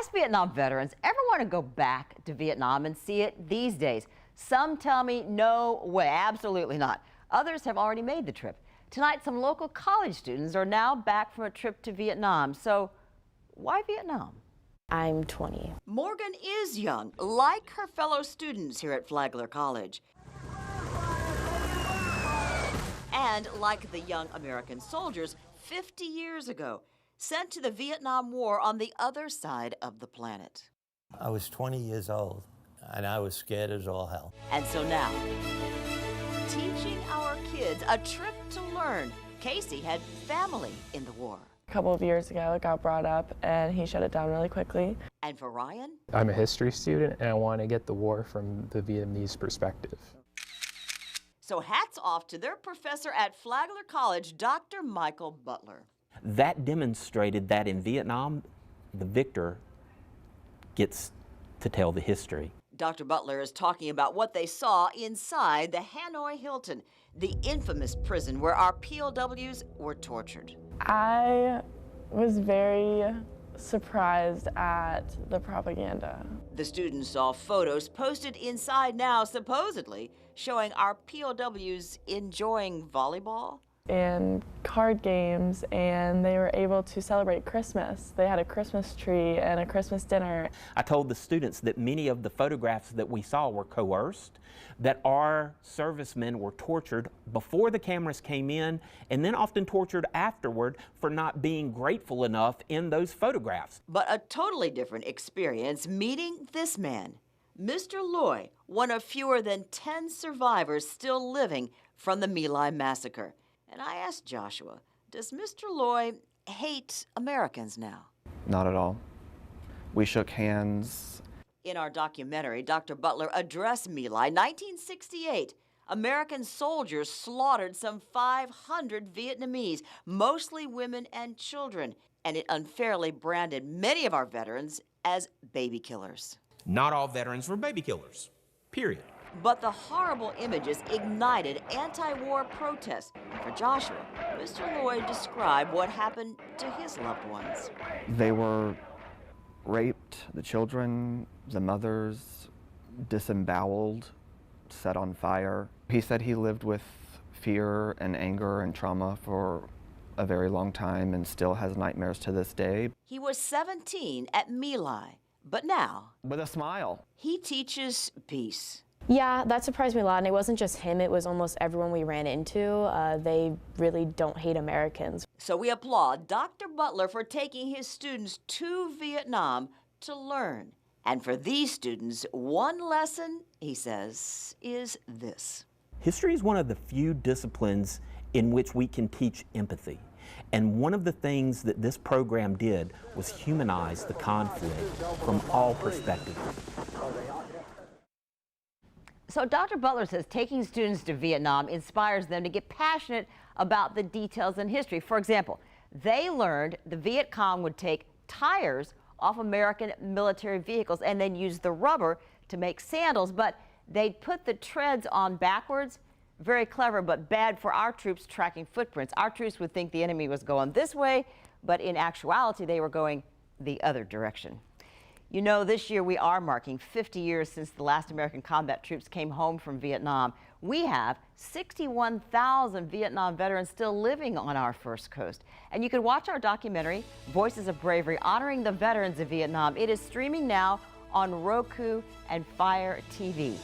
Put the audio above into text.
Ask Vietnam veterans, ever want to go back to Vietnam and see it these days? Some tell me no way, absolutely not. Others have already made the trip. Tonight, some local college students are now back from a trip to Vietnam. So why Vietnam? I'm 20. Morgan is young, like her fellow students here at Flagler College. And like the young American soldiers 50 years ago, sent to the Vietnam War on the other side of the planet. I was 20 years old, and I was scared as all hell. And so now, teaching our kids a trip to learn. Casey had family in the war. A couple of years ago, it got brought up, and he shut it down really quickly. And for Ryan? I'm a history student, and I want to get the war from the Vietnamese perspective. So hats off to their professor at Flagler College, Dr. Michael Butler. That demonstrated that in Vietnam, the victor gets to tell the history. Dr. Butler is talking about what they saw inside the Hanoi Hilton, the infamous prison where our POWs were tortured. I was very surprised at the propaganda. The students saw photos posted inside now, supposedly showing our POWs enjoying volleyball And card games, and they were able to celebrate Christmas. They had a Christmas tree and a Christmas dinner. I told the students that many of the photographs that we saw were coerced, that our servicemen were tortured before the cameras came in, and then often tortured afterward for not being grateful enough in those photographs. But a totally different experience meeting this man, Mr. Loy, one of fewer than 10 survivors still living from the My Lai massacre. And I asked Joshua, does Mr. Loy hate Americans now? Not at all. We shook hands. In our documentary, Dr. Butler addressed My Lai, 1968. American soldiers slaughtered some 500 Vietnamese, mostly women and children, and it unfairly branded many of our veterans as baby killers. Not all veterans were baby killers, period. But the horrible images ignited anti-war protests. For Joshua, Mr. Lloyd described what happened to his loved ones. They were raped, the children, the mothers, disemboweled, set on fire. He said he lived with fear and anger and trauma for a very long time and still has nightmares to this day. He was 17 at My Lai, but now, with a smile, he teaches peace. Yeah, that surprised me a lot, and it wasn't just him, it was almost everyone we ran into. They really don't hate Americans. So we applaud Dr. Butler for taking his students to Vietnam to learn. And for these students, one lesson, he says, is this. History is one of the few disciplines in which we can teach empathy. And one of the things that this program did was humanize the conflict from all perspectives. So Dr. Butler says taking students to Vietnam inspires them to get passionate about the details in history. For example, they learned the Viet Cong would take tires off American military vehicles and then use the rubber to make sandals, but they'd put the treads on backwards. Very clever, but bad for our troops tracking footprints. Our troops would think the enemy was going this way, but in actuality, they were going the other direction. You know, this year we are marking 50 years since the last American combat troops came home from Vietnam. We have 61,000 Vietnam veterans still living on our first coast. And you can watch our documentary, Voices of Bravery, honoring the veterans of Vietnam. It is streaming now on Roku and Fire TV.